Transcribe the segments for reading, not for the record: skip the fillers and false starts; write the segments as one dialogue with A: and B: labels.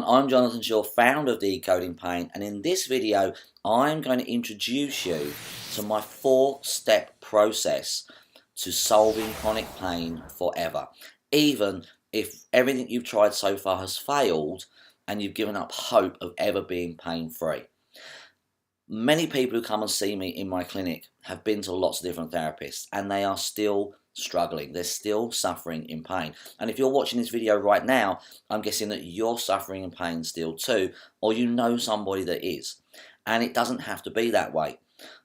A: everyone, I'm Jonathan Shaw, founder of Decoding Pain, and in this video I'm going to introduce you to my 4-step process to solving chronic pain forever. Even if everything you've tried so far has failed and you've given up hope of ever being pain-free. Many people who come and see me in my clinic have been to lots of different therapists and they are still struggling. They're still suffering in pain. And if you're watching this video right now, I'm guessing that you're suffering in pain still too, or you know somebody that is. And it doesn't have to be that way.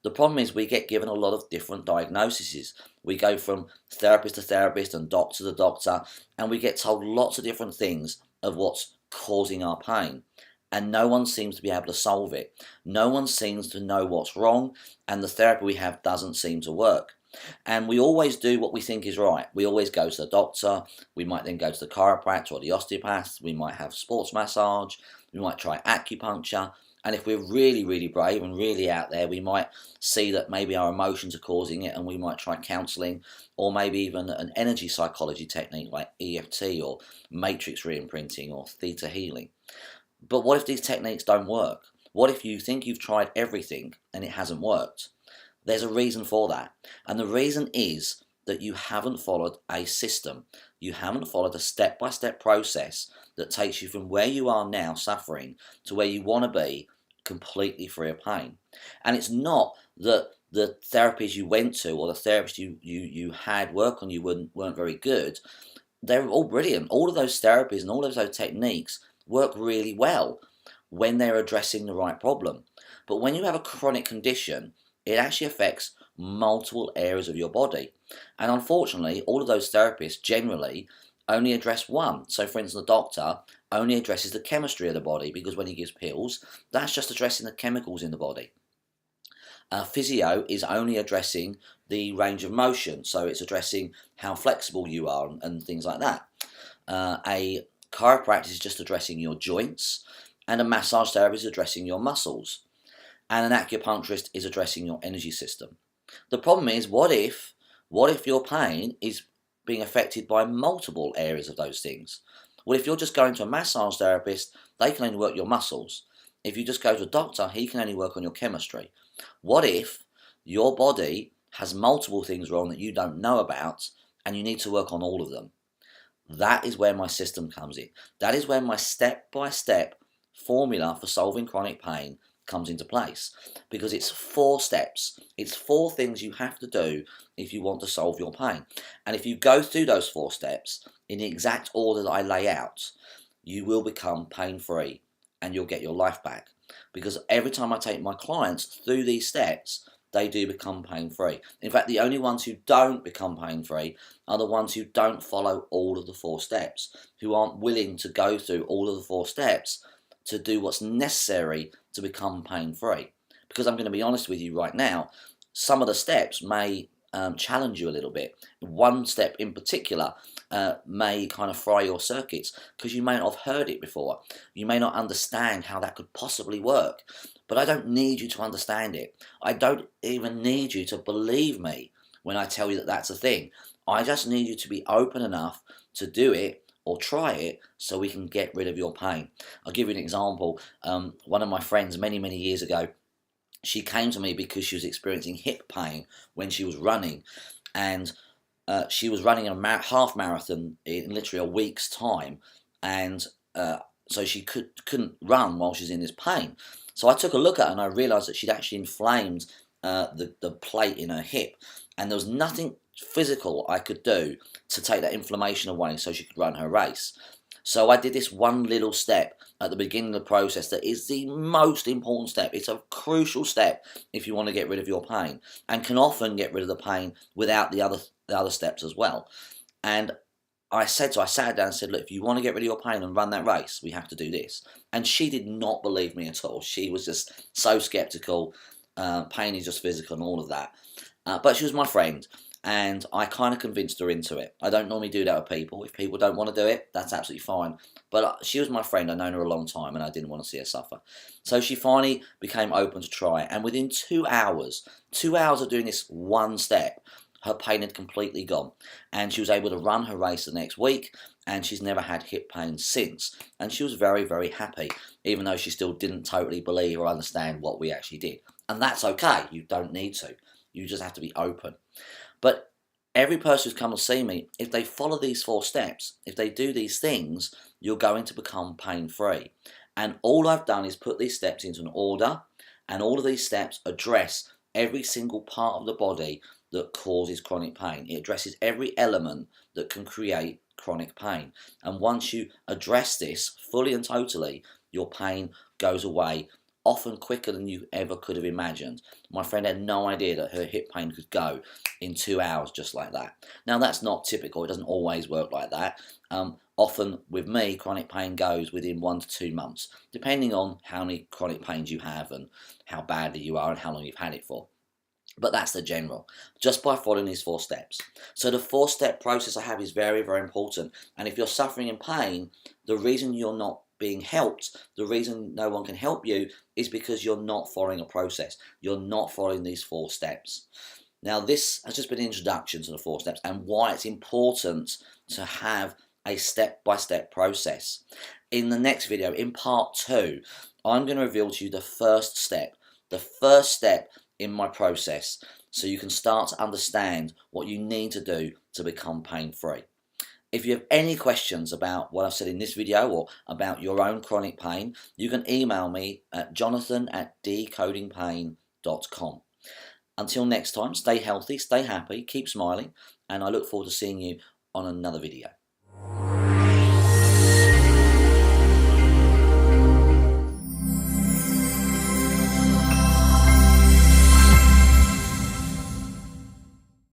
A: The problem is we get given a lot of different diagnoses. We go from therapist to therapist and doctor to doctor, and we get told lots of different things of what's causing our pain. And no one seems to be able to solve it. No one seems to know what's wrong, and the therapy we have doesn't seem to work. And we always do what we think is right. We always go to the doctor, we might then go to the chiropractor or the osteopath, we might have sports massage, we might try acupuncture, and if we're really brave and really out there, we might see that maybe our emotions are causing it, and we might try counselling, or maybe even an energy psychology technique like EFT or matrix reimprinting or theta healing. But what if these techniques don't work? What if you think you've tried everything and it hasn't worked? There's a reason for that. And the reason is that you haven't followed a system. You haven't followed a step-by-step process that takes you from where you are now suffering to where you want to be completely free of pain. And it's not that the therapies you went to or the therapists you had work on you weren't very good. They're all brilliant. All of those therapies and all of those techniques work really well when they're addressing the right problem. But when you have a chronic condition, it actually affects multiple areas of your body. And unfortunately, all of those therapists generally only address one. So for instance, the doctor only addresses the chemistry of the body, because when he gives pills, that's just addressing the chemicals in the body. Physio is only addressing the range of motion, so it's addressing how flexible you are and things like that. A chiropractic is just addressing your joints, and a massage therapist is addressing your muscles, and an acupuncturist is addressing your energy system. The problem is, what if your pain is being affected by multiple areas of those things? Well, if you're just going to a massage therapist, they can only work your muscles. If you just go to a doctor, he can only work on your chemistry. What if your body has multiple things wrong that you don't know about, and you need to work on all of them? That is where my system comes in. That is where my step-by-step formula for solving chronic pain comes into place, because it's 4 steps. It's 4 things you have to do if you want to solve your pain. And if you go through those 4 steps in the exact order that I lay out, you will become pain-free and you'll get your life back. Because every time I take my clients through these steps, they do become pain-free. In fact, the only ones who don't become pain-free are the ones who don't follow all of the 4 steps, who aren't willing to go through all of the 4 steps to do what's necessary to become pain-free. Because I'm going to be honest with you right now, some of the steps may challenge you a little bit. One step in particular may kind of fry your circuits, because you may not have heard it before. You may not understand how that could possibly work. But I don't need you to understand it. I don't even need you to believe me when I tell you that that's a thing. I just need you to be open enough to do it or try it so we can get rid of your pain. I'll give you an example. One of my friends many years ago, she came to me because she was experiencing hip pain when she was running, and she was running a half marathon in literally a week's time, and so she couldn't run while she's in this pain. So I took a look at her and I realised that she'd actually inflamed the plate in her hip, and there was nothing physical I could do to take that inflammation away so she could run her race. So I did this one little step at the beginning of the process that is the most important step. It's a crucial step if you want to get rid of your pain, and can often get rid of the pain without the other steps as well. And I sat down and said, look, if you want to get rid of your pain and run that race, we have to do this. And she did not believe me at all. She was just so skeptical. Pain is just physical and all of that. But she was my friend, and I kind of convinced her into it. I don't normally do that with people. If people don't want to do it, that's absolutely fine. But she was my friend. I've known her a long time, and I didn't want to see her suffer. So she finally became open to try it. And within 2 hours of doing this one step, her pain had completely gone, and she was able to run her race the next week, and she's never had hip pain since. And she was very, very happy, even though she still didn't totally believe or understand what we actually did. And that's okay. You don't need to. You just have to be open. But every person who's come to see me, if they follow these 4 steps, if they do these things, you're going to become pain-free. And all I've done is put these steps into an order, and all of these steps address every single part of the body that causes chronic pain. It addresses every element that can create chronic pain. And once you address this fully and totally, your pain goes away often quicker than you ever could have imagined. My friend had no idea that her hip pain could go in 2 hours just like that. Now that's not typical, it doesn't always work like that. Often with me, chronic pain goes within 1 to 2 months, depending on how many chronic pains you have and how badly you are and how long you've had it for. But that's the general, just by following these 4 steps. So the 4-step process I have is very, very important. And if you're suffering in pain, the reason you're not being helped, the reason no one can help you, is because you're not following a process. You're not following these 4 steps. Now this has just been an introduction to the 4 steps and why it's important to have a step-by-step process. In the next video, in part 2, I'm going to reveal to you the first step in my process, so you can start to understand what you need to do to become pain-free. If you have any questions about what I've said in this video or about your own chronic pain, you can email me at jonathan@decodingpain.com. Until next time, stay healthy, stay happy, keep smiling, and I look forward to seeing you on another video.